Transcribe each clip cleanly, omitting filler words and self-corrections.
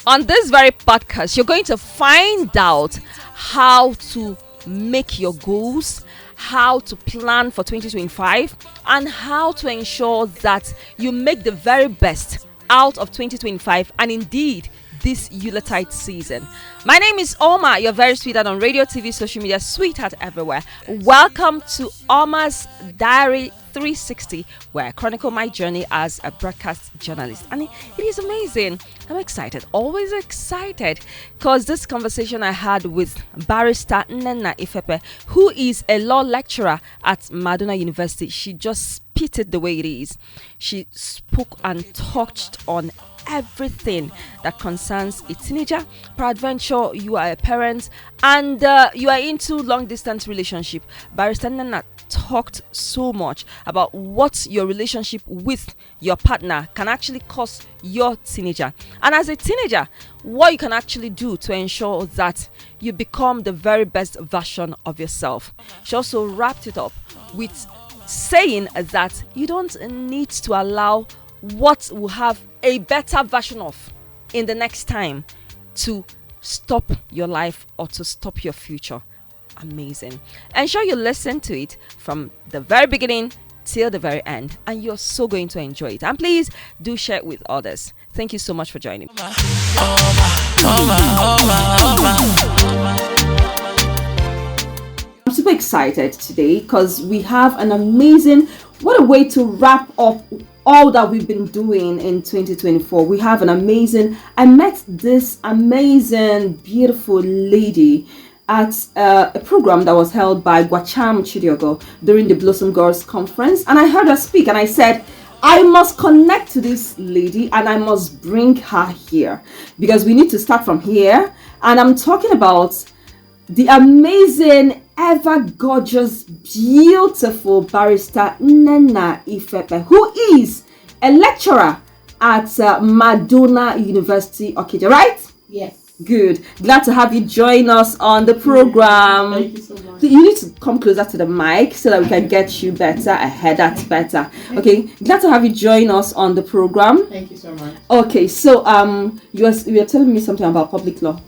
On this very podcast, you're going to find out how to make your goals, how to plan for 2025, and how to ensure that you make the very best out of 2025 and indeed this Yuletide season. My name is Oma, your very sweetheart on radio, TV, social media, sweetheart everywhere. Welcome to Oma's Diary 360, where I chronicle my journey as a broadcast journalist. And it is amazing. I'm excited, always excited, because this conversation I had with Barrister Nnenna Ifepe, who is a law lecturer at Barr Nnenna University. She just spit it the way it is. She spoke and touched on everything that concerns a teenager. Peradventure, you are a parent and you are into long distance relationship. Barrister Nnenna talked so much about what your relationship with your partner can actually cost your teenager, and as a teenager, what you can actually do to ensure that you become the very best version of yourself. She also wrapped it up with saying that you don't need to allow what will have a better version of in the next time to stop your life or to stop your future. Amazing. Ensure you listen to it from the very beginning till the very end, and you're so going to enjoy it. And please do share it with others. Thank you so much for joining me. I'm super excited today because we have an amazing, what a way to wrap up all that we've been doing in 2024. We have an amazing, I met this amazing, beautiful lady at a program that was held by Gwacham Chidiogo during the Blossom Girls Conference. And I heard her speak and I said, I must connect to this lady and I must bring her here because we need to start from here. And I'm talking about the amazing, ever gorgeous, beautiful Barrister Nnenna Ifepe, who is a lecturer at Barr Nnenna University, Okija, right? Yes. Good. Glad to have you join us on the program. Thank you so much. So you need to come closer to the mic so that we can get you better. I heard that better. Okay. Glad to have you join us on the program. Thank you so much. Okay. So you were telling me something about public law.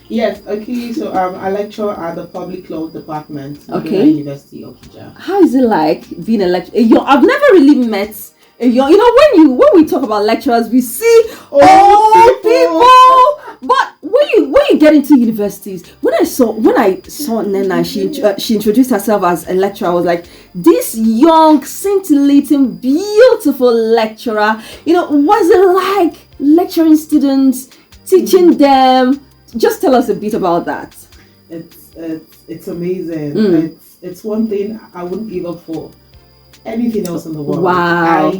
Yes. Okay. So I lecture at the public law department at Okay. University Okija. How is it like being a lecturer? I've never really met. When we talk about lecturers, we see old people. But when you get into universities, when I saw Nnenna, she introduced herself as a lecturer. I was like, this young, scintillating, beautiful lecturer. What's it like lecturing students, teaching them? Just tell us a bit about that. It's amazing. It's one thing I wouldn't give up for anything else in the world. Wow.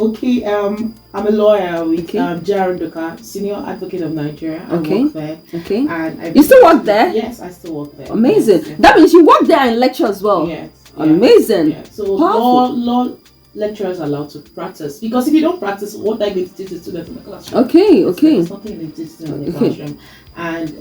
I'm a lawyer with Jarun Doka, Senior Advocate of Nigeria. I work there. Okay. And you still work there? Yes, I still work there. Amazing. Yes. That means you work there and lecture as well. Yes. Amazing. Yeah. So law lecturers are allowed to practice, because if you don't practice, what are you going to teach the students in the classroom? Okay. There's nothing they teach them in the classroom. And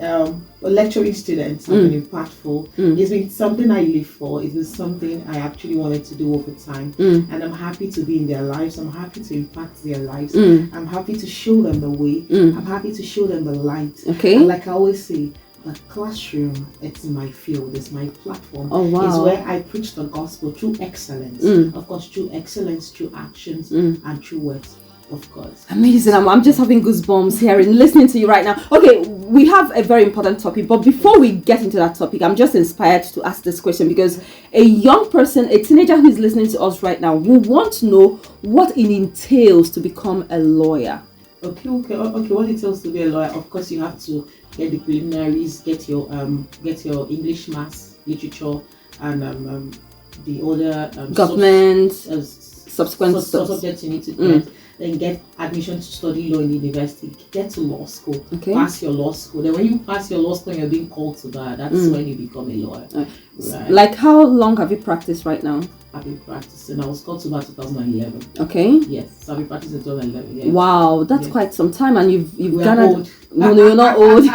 lecturing students has been impactful. It's been something I live for. It was something I actually wanted to do over time. And I'm happy to be in their lives. I'm happy to impact their lives. I'm happy to show them the way. I'm happy to show them the light. Okay. And like I always say, the classroom, it's my field, it's my platform. Oh, wow. It's where I preach the gospel through excellence. Of course, through excellence, through actions, and through words. Of course. Amazing. I'm just having goosebumps here and listening to you right now. Okay, we have a very important topic, but before we get into that topic, I'm just inspired to ask this question because a young person, a teenager who is listening to us right now, will want to know what it entails to become a lawyer. Okay. What it entails to be a lawyer? Of course, you have to get the preliminaries, get your English, Maths, Literature, and the other government subsequent subjects you need to get. Then get admission to study law in university, get to law school, pass your law school. Then when you pass your law school and you're being called to that, that's when you become a lawyer. Right. Like how long have you practiced right now? I've been practicing. I was called to about 2011. Okay. Yes, so I've been practicing 2011. Yes. Wow, that's quite some time, and you've gathered. Old. No, you're not old.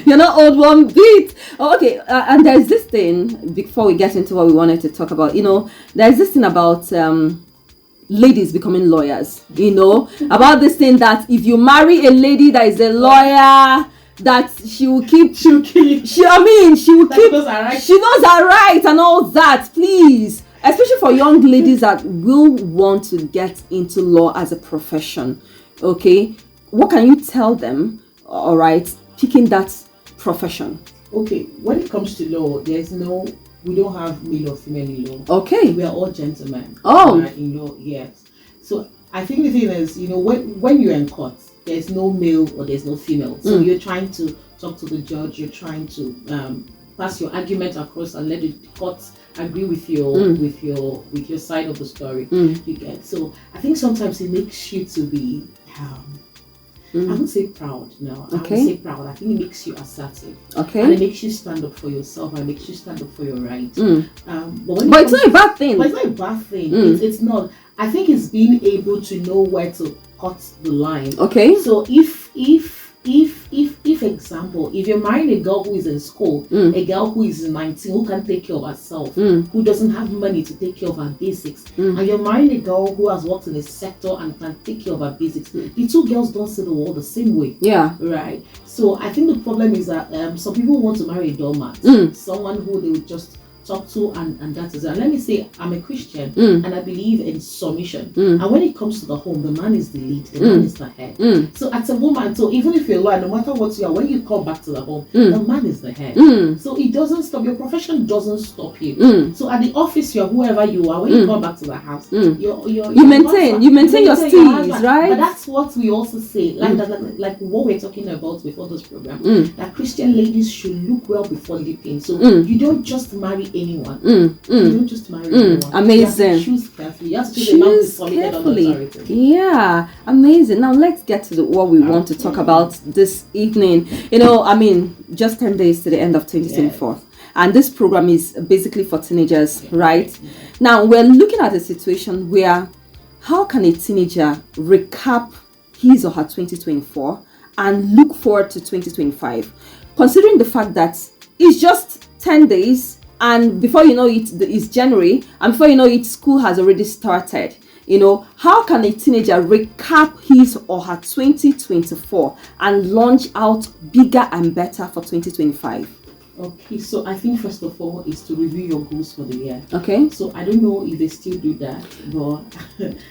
You're not old one bit. Oh, okay, and there's this thing before we get into what we wanted to talk about. There's this thing about ladies becoming lawyers, about this thing that if you marry a lady that is a lawyer, that she will keep, she will keep, she knows her right and all that. Please, especially for young ladies that will want to get into law as a profession, okay, what can you tell them, all right, picking that profession? Okay, when it comes to law, we don't have male or female in law. Okay. We are all gentlemen. Oh. In law, yes. So I think the thing is, when you're in court, there's no male or there's no female. So you're trying to talk to the judge, you're trying to pass your argument across and let the court agree with your side of the story. You get. So I think sometimes it makes you to be I wouldn't say proud, no. I would say proud. I think it makes you assertive. Okay. And it makes you stand up for yourself and it makes you stand up for your rights. But it's not a bad thing. But it's not a bad thing. It's not. I think it's being able to know where to cut the line. Okay. So if example, if you're marrying a girl who is in school, a girl who is 19, who can take care of herself, who doesn't have money to take care of her basics, and you're marrying a girl who has worked in a sector and can take care of her basics, the two girls don't see the world the same way. Yeah. Right. So I think the problem is that some people want to marry a doormat, someone who they would just talk to, and that is it. And let me say, I'm a Christian and I believe in submission. And when it comes to the home, the man is the lead, the man is the head. So as a woman, so even if you're a lawyer, no matter what you are, when you come back to the home, the man is the head. So it doesn't stop, your profession doesn't stop you. So at the office, you're whoever you are, when you come back to the house, you maintain your steez, right? But that's what we also say, like what we're talking about before this program, that Christian ladies should look well before leaping. So you don't just marry anyone. You don't just marry anyone. Amazing. You have to choose carefully. You have to choose a man who's submitted on authority. Yeah, amazing. Now let's get to what we want to talk about this evening. Just 10 days to the end of 2024. And this program is basically for teenagers, right? Now we're looking at a situation where how can a teenager recap his or her 2024 and look forward to 2025, considering the fact that it's just 10 days and before you know it's January, and before you know it, school has already started. How can a teenager recap his or her 2024 and launch out bigger and better for 2025? Okay, so I think first of all is to review your goals for the year. Okay. So I don't know if they still do that, but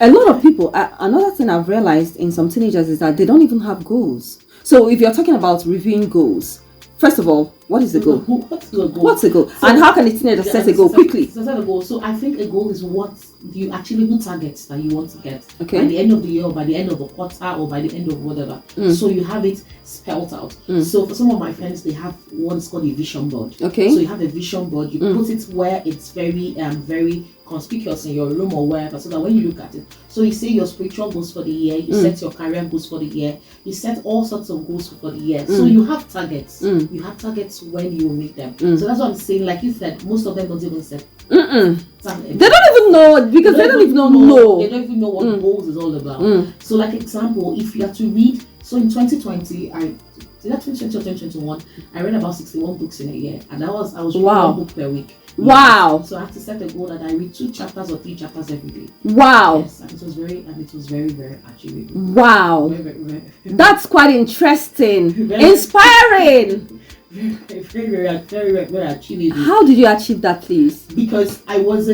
a lot of people, another thing I've realized in some teenagers is that they don't even have goals. So if you're talking about reviewing goals, first of all, what is the goal? What's the goal? So, and how can a teenager set a goal quickly? Set a goal. So I think a goal is what you achievable targets that you want to get by the end of the year, or by the end of the quarter, or by the end of whatever. So you have it spelled out. So for some of my friends, they have what's called a vision board. Okay. So you have a vision board. You put it where it's very conspicuous in your room or wherever, so that when you look at it, so you say your spiritual goals for the year, you set your career goals for the year, you set all sorts of goals for the year. So you have targets. You have targets when you will meet them. So that's what I'm saying. Like you said, most of them don't even set. They don't even know, because they don't even know. They don't even know what goals is all about. So like example, if you have to read, so in 2020, did that 2020 or 2021? I read about 61 books in a year, and I was reading one book per week. Wow! So I have to set a goal that I read 2 chapters or 3 chapters every day. Wow! Yes, and it was very, very achievable. Wow! Very. That's quite interesting, inspiring. Very achievable. How did you achieve that, please? Because I was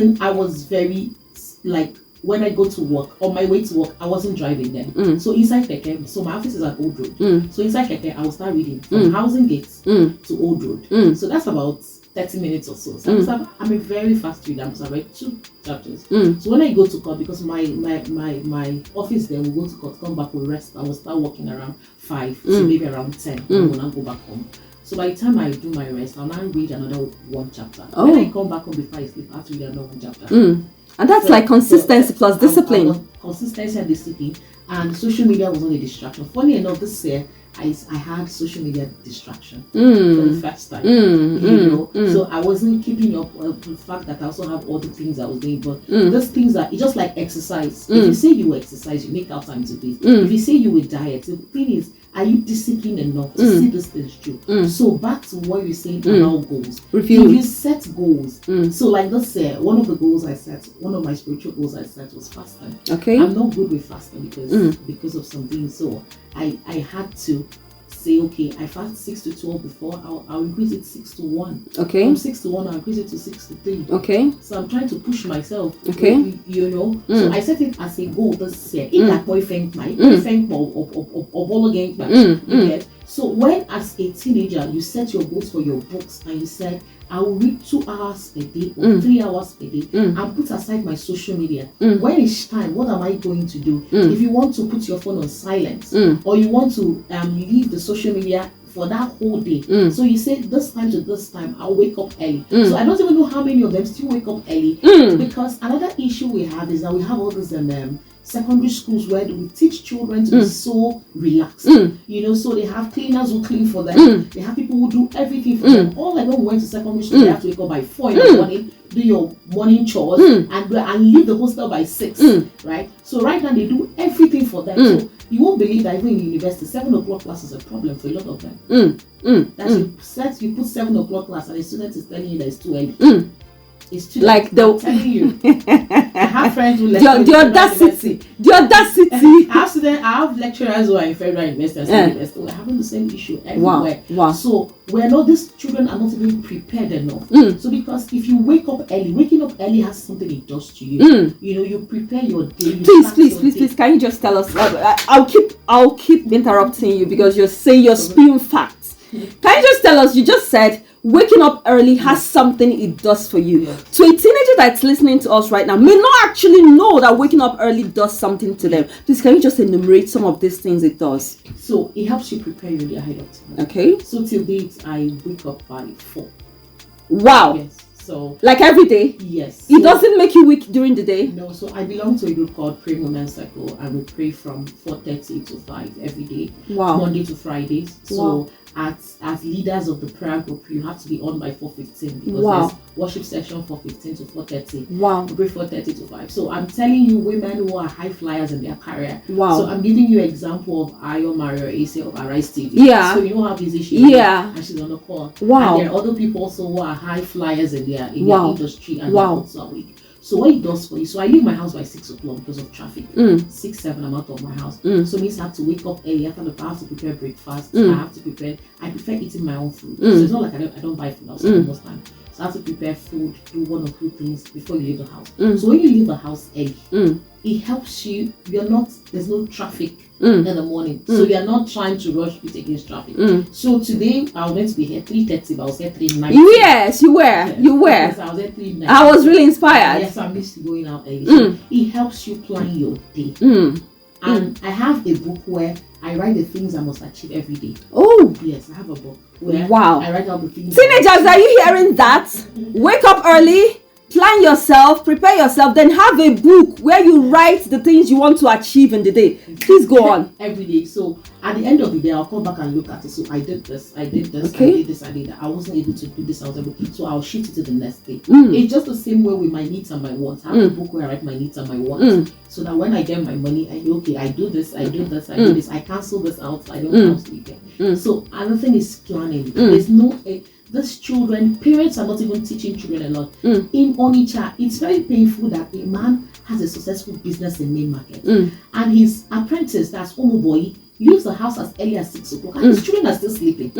very, like, when I go to work, on my way to work, I wasn't driving then. So inside Keke, so my office is at Old Road. So inside Keke, I will start reading from Housing Gates to Old Road. So that's about 30 minutes or so. So I'm a very fast reader. I read 2 chapters. So when I go to court, because my office there, will go to court, come back, will rest. I will start working around 5, so maybe around 10. When I go back home. So by the time I do my rest, I'll now read another 1 chapter. When I come back home before I sleep, I have to read another 1 chapter. And that's like consistency plus discipline. Consistency and discipline. And social media was not a distraction. Funny enough, this year I had social media distraction for the first time. So I wasn't keeping up with the fact that I also have all the things I was doing. But those things it's just like exercise. If you say you exercise, you make out time to do it. If you say you will diet, the thing is, are you disciplined enough to see this thing through? So back to what you're saying about goals. Review. If you set goals, so like let's say one of the goals I set, one of my spiritual goals I set was fasting. Okay. I'm not good with fasting because of some things. So I had to say, okay, I fast 6 to 12 before, I'll increase it 6 to 1. Okay. From 6 to 1, I'll increase it to 6 to 3. Okay. So I'm trying to push myself. Okay. You know, so I set it as a goal this year. In that boyfriend, my boyfriend of all against you get. So when as a teenager you set your goals for your books and you said, I will read 2 hours a day or 3 hours a day and put aside my social media. When it's time, what am I going to do? If you want to put your phone on silence or you want to leave the social media for that whole day, so you say this time to this time I'll wake up early. So I don't even know how many of them still wake up early, because another issue we have is that we have all these secondary schools where we teach children to be so relaxed. You know, so they have cleaners who clean for them. They have people who do everything for them. All I know, went to secondary school, they have to wake up by 4 in the morning, do your morning chores, and leave the hostel by 6. Right? So right now they do everything for them. So you won't believe that even in university, 7 o'clock class is a problem for a lot of them. You put 7 o'clock class and a student is telling you that it's too early. It's too like late. I'm telling you. I have friends who the audacity. I have lecturers who are in federal university and university. We're having the same issue everywhere. Wow. So these children are not even prepared enough. So because if you wake up early, waking up early has something it does to you. You know, you prepare your day. Please, can you just tell us? I'll keep interrupting you because you're saying you're spewing facts. Can you just tell us? You just said waking up early has something it does for you. To a teenager that's listening to us right now may not actually know that waking up early does something to them. Please, can you just enumerate some of these things it does? So it helps you prepare your day ahead of time. Okay. So till date, I wake up by 4. Wow. Yes. So like every day? Yes. It doesn't make you weak during the day? No. So I belong to a group called Pray Moment Cycle, and we pray from 4:30 to 5 every day. Wow. Monday to Fridays. So wow. As leaders of the prayer group, you have to be on by 4:15 because there's worship session 4:15 to 4:30. Wow. We pray 4:30 to 5. So I'm telling you, women who are high flyers in their career. Wow. So I'm giving you an example of Ayo Mario Ase of Arise TV. Yeah. So you know how busy she is. Yeah. And she's on the call. Wow. And there are other people also who are high flyers in their industry and wow. they're also awake. So what it does for you, so I leave my house by 6 o'clock because of traffic. 6, 7, I'm out of my house. So it means I have to wake up early. After I have to prepare breakfast. I prefer eating my own food. So it's not like I don't buy food outside most time. So I have to prepare food, do 1 or 2 things before you leave the house. So when you leave the house early, it helps you. There's no traffic in the morning. So you're not trying to rush it against traffic. So today I was meant to be here 3:30, but I was here 3:90. Yes, you were. Yes, you were. Yes, I was here 3:90. I was really inspired. Yes, I'm used to going out early. So it helps you plan your day. And I have a book where I write the things I must achieve every day. Oh. Yes, I have a book where I write out the things. Teenagers, are you hearing that? Wake up early, plan yourself, prepare yourself, then have a book where you write the things you want to achieve in the day. Please go on. Every day. So at the end of the day, I'll come back and look at it. So I did this, okay. I did this, I did that. I wasn't able to do this, so I'll shift it to the next day. It's just the same way with my needs and my wants. I have a book where I write my needs and my wants. So that when I get my money, I know, okay, I do this, I do this, I do this. I cancel this out, I don't cancel it again. So another thing is planning. There's no... These children, parents are not even teaching children a lot. In Onitsha, it's very painful that a man has a successful business in main market and his apprentice, that's Omo Boy, leaves the house as early as 6 o'clock and his children are still sleeping.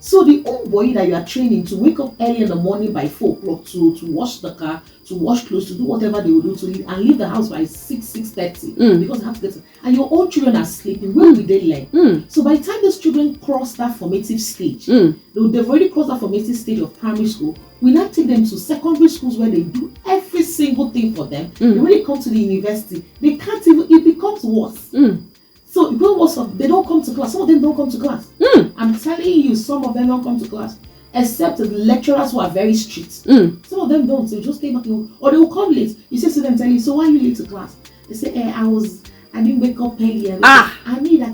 So the old boy that you are training to wake up early in the morning by 4 o'clock to wash the car, to wash clothes, to do whatever they will do to leave and leave the house by 6:30 because they have to get and your own children are sleeping. Where will they learn? So by the time those children cross that formative stage, they've already crossed that formative stage of primary school. We now take them to secondary schools where they do every single thing for them. And when they come to the university, they can't even. It becomes worse. So they don't come to class. Some of them don't come to class. I'm telling you, some of them don't come to class. Except the lecturers who are very strict. Some of them don't. They just stay back home. Or they will come late. You say to them, tell you, so why are you late to class? They say, I didn't wake up early. I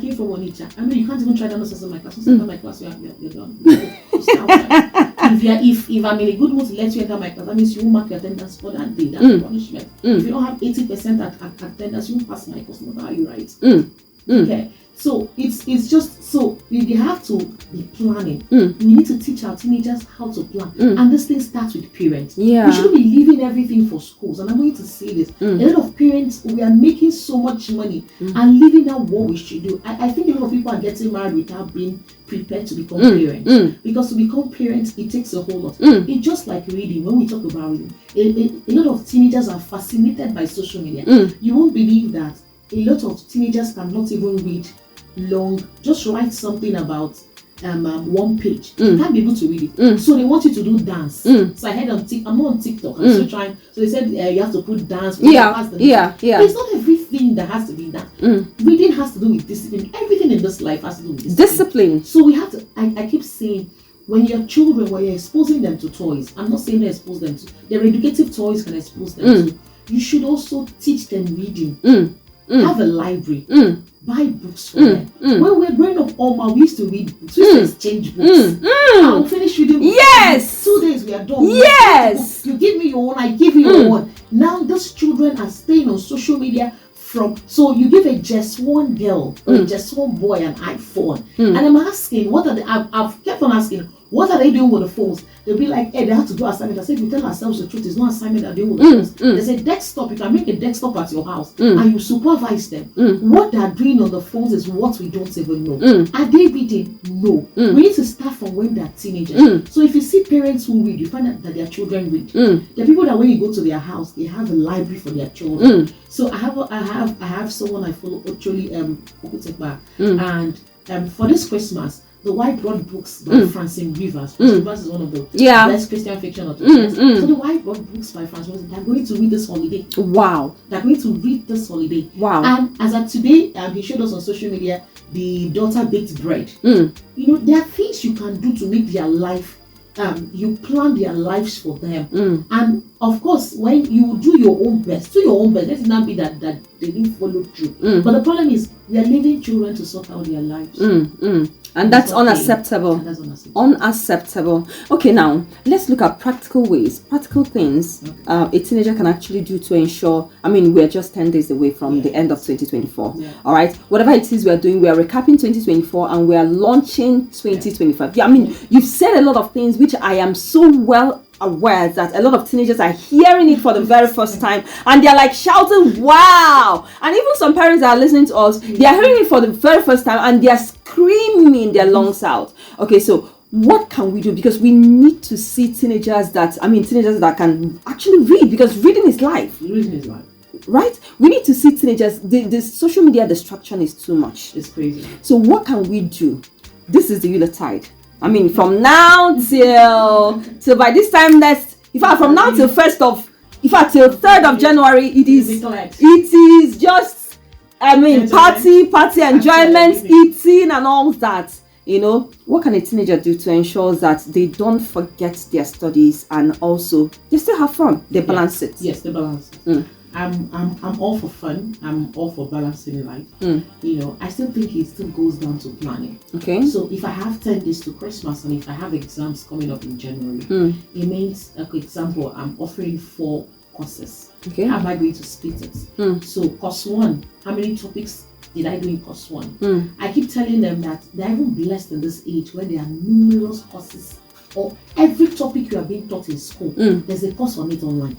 came from Onitsha. I mean, you can't even try to answer my class. Once my class, you're done. If I'm in a good mood to let you enter my class, that means you won't mark your attendance for that day. That's punishment. If you don't have 80% at attendance, you won't pass my course. No matter how you write. Okay. So it's just so we have to be planning. We need to teach our teenagers how to plan, and this thing starts with parents. Yeah. We shouldn't be leaving everything for schools. And I'm going to say this: a lot of parents, we are making so much money and leaving out what we should do. I think a lot of people are getting married without being prepared to become parents, because to become parents, it takes a whole lot. It's just like reading. When we talk about reading, a lot of teenagers are fascinated by social media. You won't believe that a lot of teenagers cannot even read long. Just write something about one page. You can't be able to read it. So they want you to do dance. So I heard I'm not on TikTok. I'm still trying. So they said you have to put dance. Yeah. It's not everything that has to be done. Reading has to do with discipline. Everything in this life has to do with discipline. So we have to. I keep saying, when your children, when you're exposing them to toys, I'm not saying to expose them to. Their educative toys can expose them to. You should also teach them reading. Have a library. Buy books for them. When we were growing up, we used to read books. We used to exchange books. I'll finish reading books. Yes. 2 days we are done. Yes. You give me your own, I give you your own. Now those children are staying on social media so you give a just one girl or just one boy an iPhone, and I'm asking, what are they? I've kept on asking, what are they doing with the phones? They'll be like, hey, they have to do assignment. I said, we tell ourselves the truth, it's not assignment they're doing with the phones. There's a desktop. You can make a desktop at your house and you supervise them. What they're doing on the phones is what we don't even know. Are they reading? No. We need to start from when they're teenagers. So if you see parents who read, you find out that their children read. There are people that when you go to their house, they have a library for their children. So I have someone I follow, actually, and for this Christmas, the wife brought books by Francine Rivers. Francine Rivers is one of the best Christian fiction authors. So the wife brought books by Francine Rivers. They're going to read this holiday. Wow. They're going to read this holiday. Wow. And as of today, he showed us on social media, the daughter baked bread. You know, there are things you can do to make their life, you plan their lives for them. And of course, when you do your own best, let it not be that they didn't follow through. But the problem is, we are leaving children to sort out their lives. And that's unacceptable. Unacceptable. Okay, now let's look at practical ways, practical things a teenager can actually do to ensure. I mean, we're just 10 days away from the end of 2024. All right, whatever it is we are doing, we are recapping 2024 and we are launching 2025. I mean, you've said a lot of things which I am so well aware that a lot of teenagers are hearing it for the very first time and they're like shouting wow, and even some parents that are listening to us, they are hearing it for the very first time and they are screaming their lungs out. Okay, so what can we do? Because we need to see teenagers that can actually read, because reading is life. Right? We need to see teenagers. The social media distraction is too much. It's crazy. So what can we do? This is the Yuletide. I mean, from now till by this time from now till till 3rd of January, it is just, party, enjoyment, eating and all that. You know, what can a teenager do to ensure that they don't forget their studies and also they still have fun? They balance it. Yes, they balance it. I'm all for fun. I'm all for balancing life. You know, I still think it still goes down to planning. Okay. So if I have 10 days to Christmas and if I have exams coming up in January, it means, for example, I'm offering 4 courses. Okay. How am I going to split it? So course 1, how many topics did I do in course 1? I keep telling them that they're even blessed in this age where there are numerous courses, or every topic you are being taught in school, there's a course on it online.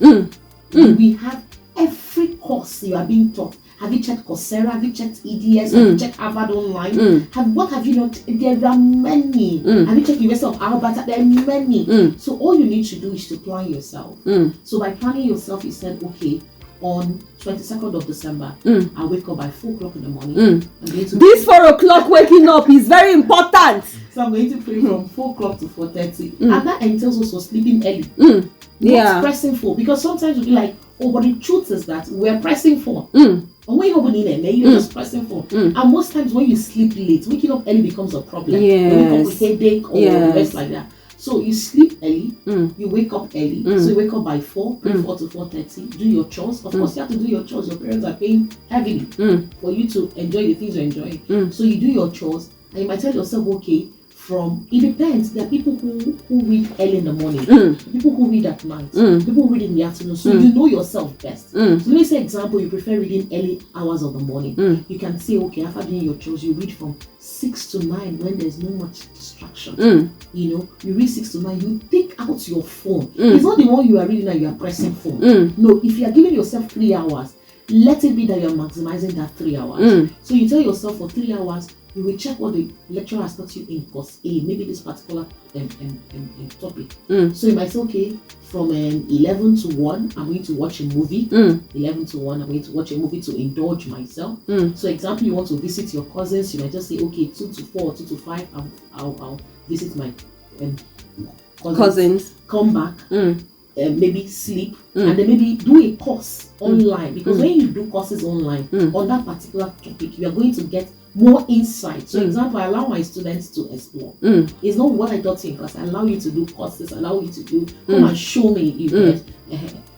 We have every course you are being taught. Have you checked Coursera? Have you checked EDS? Have you checked Harvard Online? What have you not? There are many. Have you checked University of Alberta? There are many. So all you need to do is to plan yourself. So by planning yourself, you said, okay, on 22nd of December, I wake up by 4 o'clock in the morning. This 4 o'clock waking up is very important. So I'm going to pray from 4 o'clock to 4:30. And that entails also sleeping early. Not pressing for, because sometimes you'll be like, oh, but the truth is that we're pressing for. And when you're just pressing for. And most times when you sleep late, waking up early becomes a problem. You wake up with headache or rest like that. So you sleep early, you wake up early. So you wake up by 4, pray 4 to 4:30, do your chores. Of course, you have to do your chores. Your parents are paying heavily for you to enjoy the things you're enjoying. So you do your chores, and you might tell yourself, okay, from, it depends. There are people who read early in the morning, people who read at night, people who read in the afternoon. So you know yourself best. So let me say, example, you prefer reading early hours of the morning. You can say, okay, after doing your chores, you read from 6 to 9 when there's no much distraction. You know, you read 6 to 9, you take out your phone. It's not the one you are reading and you are pressing phone. No, if you are giving yourself 3 hours, let it be that you're maximizing that 3 hours. So you tell yourself for 3 hours, you will check what the lecturer has taught you in course A, maybe this particular topic. So you might say, okay, from 11 to 1, I'm going to watch a movie. 11 to 1, I'm going to watch a movie to indulge myself. So example, you want to visit your cousins, you might just say, okay, 2 to 4, 2 to 5, I'll visit my cousins. Come back. Maybe sleep, and then maybe do a course online, because when you do courses online on that particular topic, you are going to get more insight. So example, I allow my students to explore. It's not what I taught in class. I allow you to do courses, allow you to do, come and show me if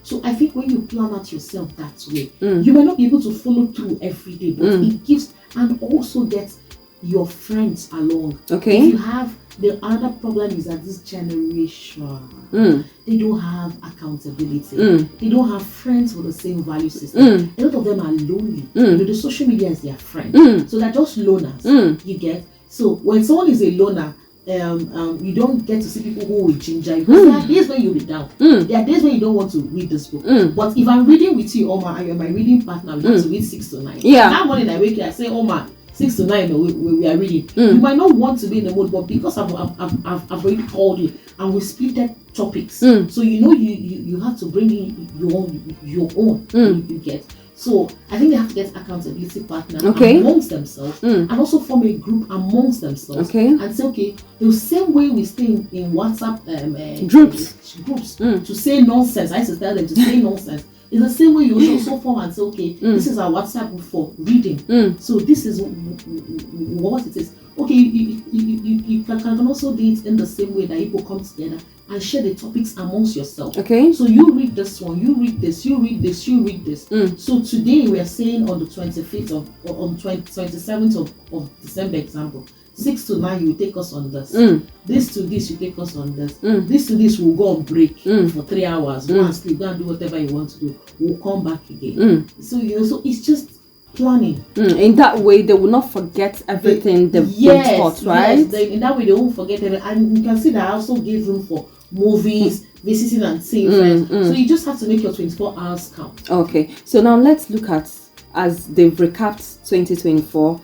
so I think when you plan out yourself that way, you might not be able to follow through every day, but it gives, and also get your friends along. Okay. If you have, the other problem is that this generation, they don't have accountability. They don't have friends with the same value system. A lot of them are lonely. You know, the social media is their friend. So they're just loners. You get? So when someone is a loner, you don't get to see people who will ginger you. There are days when you'll be down. There are days when you don't want to read this book. But if I'm reading with you, Oma, and you're my reading partner, we have to read 6 to 9. Yeah. That morning I wake up, I say, Oma, 6 to 9, we are reading. You might not want to be in the mood, but because I've already called you and we splitted topics, so you know you have to bring in your own. You get. So I think they have to get accountability partners amongst themselves, and also form a group amongst themselves, and say, okay, the same way we stay in WhatsApp groups to say nonsense. I used to tell them to say nonsense. It's the same way you also form and say, okay, this is our WhatsApp group for reading. So this is what it is. Okay, you can also do it in the same way that people come together and share the topics amongst yourself. Okay. So you read this one, you read this, you read this, you read this. So today we are saying on the 25th on 27th of December example, 6 to 9 you take us on this. This to this you take us on this. This to this we'll go on break for 3 hours. Go and sleep, go and do whatever you want to do. We'll come back again. So so it's just planning. In that way they will not forget everything they've taught, right? Yes, in that way they won't forget it. And you can see that I also gave room for movies, visiting and seeing friends. So you just have to make your 24 hours count. Okay, so now let's look at, as they've recapped 2024,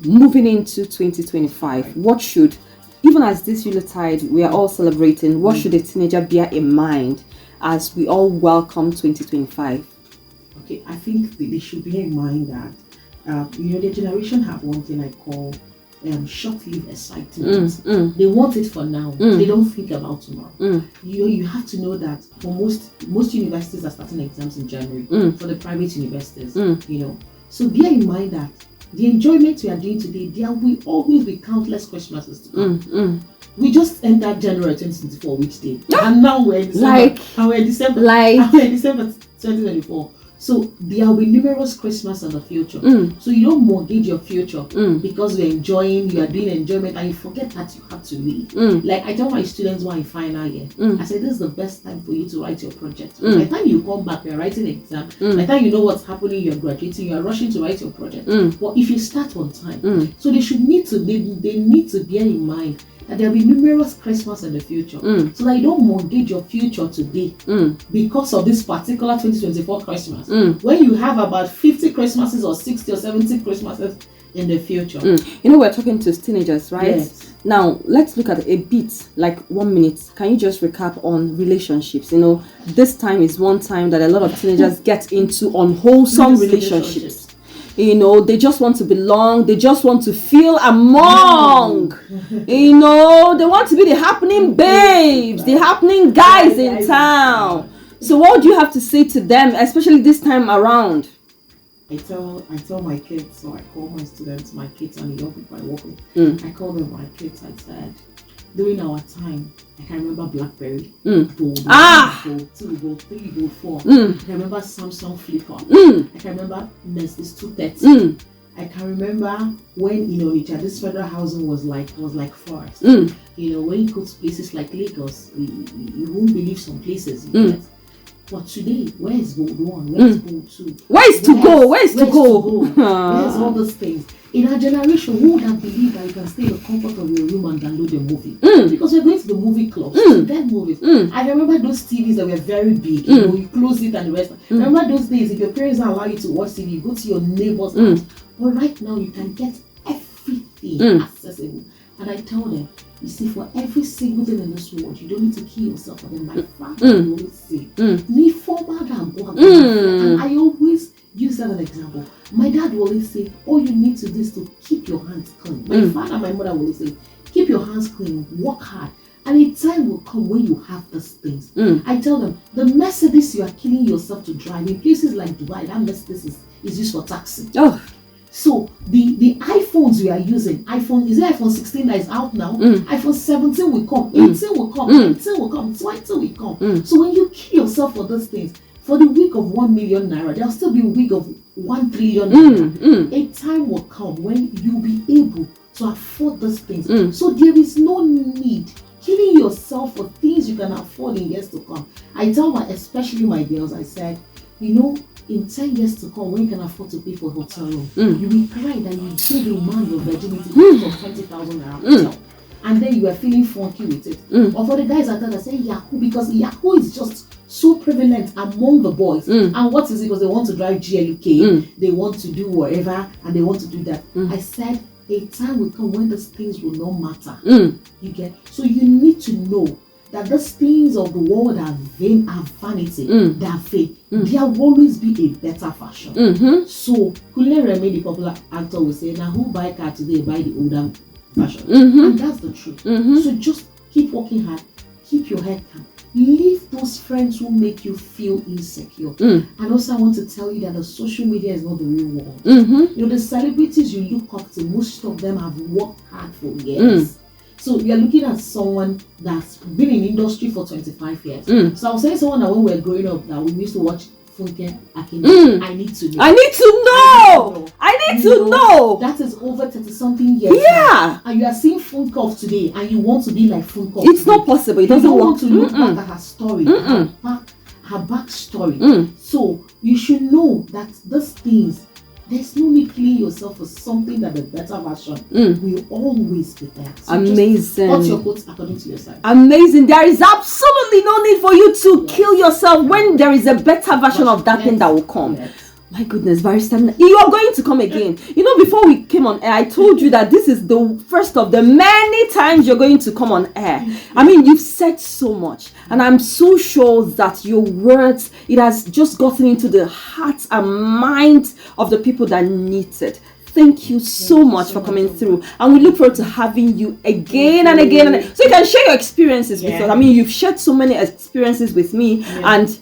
moving into 2025, what should, even as this Yuletide we are all celebrating, what should a teenager bear in mind as we all welcome 2025? Okay, I think they should bear in mind that the generation have one thing I call short-lived excitement. They want it for now. They don't think about tomorrow. You have to know that for most universities are starting exams in January. For the private universities, so bear in mind that the enjoyment we are doing today, there will always be countless Christmases to come. We just entered January 2024, which day? And now we're in December. We're in December 2024. So there will be numerous Christmas in the future. So you don't mortgage your future because you're enjoying, you are doing enjoyment, and you forget that you have to read. Like I tell my students who are in final year, I say this is the best time for you to write your project. By the time you come back, you're writing an exam. By the time you know what's happening, you're graduating, you're rushing to write your project. But if you start on time, so they need to bear in mind that there will be numerous Christmas in the future, so that you don't mortgage your future today because of this particular 2024 Christmas, when you have about 50 Christmases or 60 or 70 Christmases in the future. We're talking to teenagers, right? Yes. Now let's look at a bit, like 1 minute. Can you just recap on relationships? This time is one time that a lot of teenagers get into unwholesome relationships. They just want to belong. They just want to feel among. They want to be the happening babes, the happening guys in town. So what do you have to say to them, especially this time around? I tell my kids, so I call my students, my kids and the young people I work with. I call them my kids. I said, during our time, I can remember BlackBerry, Bold, Bold 2, Bold 3, Bold 4. I can remember Samsung Flipper. I can remember Mercedes 230. I can remember when this federal housing was like forest. Mm. When you go to places like Lagos, you won't believe some places. You get. But today, where is Bold 1? Where is Bold 2? Where is to go? Where's Where's all those things? In our generation, who would have believed that you can stay in the comfort of your room and download a movie? Because we're going to the movie clubs to get movies. I remember those TVs that were very big. You close it and the rest. I remember those days, if your parents don't allow you to watch TV, you go to your neighbor's house. But right now, you can get everything accessible. And I tell them, you see, for every single thing in this world, you don't need to kill yourself for them. My father always say, "Me forward and go." And I always use that as an example. My dad will always say, all you need to do is to keep your hands clean. My father and my mother will always say, keep your hands clean, work hard. And a time will come when you have these things. I tell them, the Mercedes you are killing yourself to drive in places like Dubai, that Mercedes is used for taxi. Oh. So the iPhones we are using, iPhone 16 that is out now, iPhone 17 will come, 18 will come, 19 will come, 20 will come. So when you kill yourself for those things, for the week of 1 million naira, there'll still be a week of 1 trillion naira. A time will come when you'll be able to afford those things. So there is no need killing yourself for things you can afford in years to come. I tell especially my girls, I said, in 10 years to come, when you can afford to pay for a hotel room, you will cry that you gave a man your virginity for 20,000 naira hotel. And then you are feeling funky with it. Or for the guys out there that say Yahoo, because Yahoo is just so prevalent among the boys. And what is it? Because they want to drive GLUK, they want to do whatever, and they want to do that. I said, a time will come when those things will not matter. You get? So you need to know that those things of the world are vain, are vanity, they are fake. There will always be a better fashion. So Kunle Remi, the popular actor, will say, now who buy car today buy the older fashion. And that's the truth. So just keep working hard, keep your head calm. Leave those friends who make you feel insecure. And also I want to tell you that the social media is not the real world. The celebrities you look up to, most of them have worked hard for years. So you're looking at someone that's been in industry for 25 years. So I was saying someone that when we were growing up that we used to watch Funke Akindele. I need to know. I need to know. That is over 30 something years. Yeah. Now. And you are seeing Funke of today and you want to be like Funke. It's not possible. It doesn't work. want to look back at her story, her back story. So you should know that these things, there's no need killing yourself for something that the better version will always be there. So amazing. What's your quote according to yourself? Amazing. There is absolutely no need for you to kill yourself when there is a better version of that thing that will come. My goodness, Barrister, you are going to come again. Before we came on air, I told you that this is the first of the many times you're going to come on air. I mean, you've said so much, and I'm so sure that your words, it has just gotten into the hearts and minds of the people that need it. Thank you so much for coming through, and we look forward to having you again and again. So you can share your experiences with us. I mean, you've shared so many experiences with me, and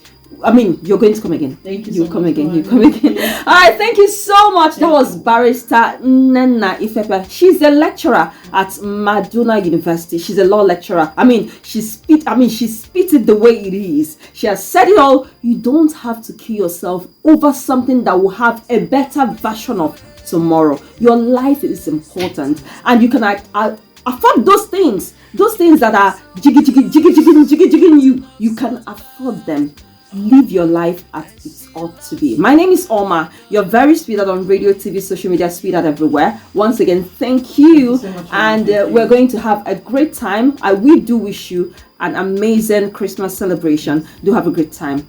I mean, you're going to come again. Thank you. You come again. All right, thank you so much. That was Barrister Nnenna Ifepe. She's a lecturer at Maduna University. She's a law lecturer. I mean, she spit it the way it is. She has said it all. You don't have to kill yourself over something that will have a better version of tomorrow. Your life is important, and you can afford those things that are jigging. You can afford them. Live your life as it ought to be. My name is Oma. You're very sweetheart on radio, TV, social media, sweetheart everywhere. Once again, thank you. So much, and we're going to have a great time. We do wish you an amazing Christmas celebration. Do have a great time.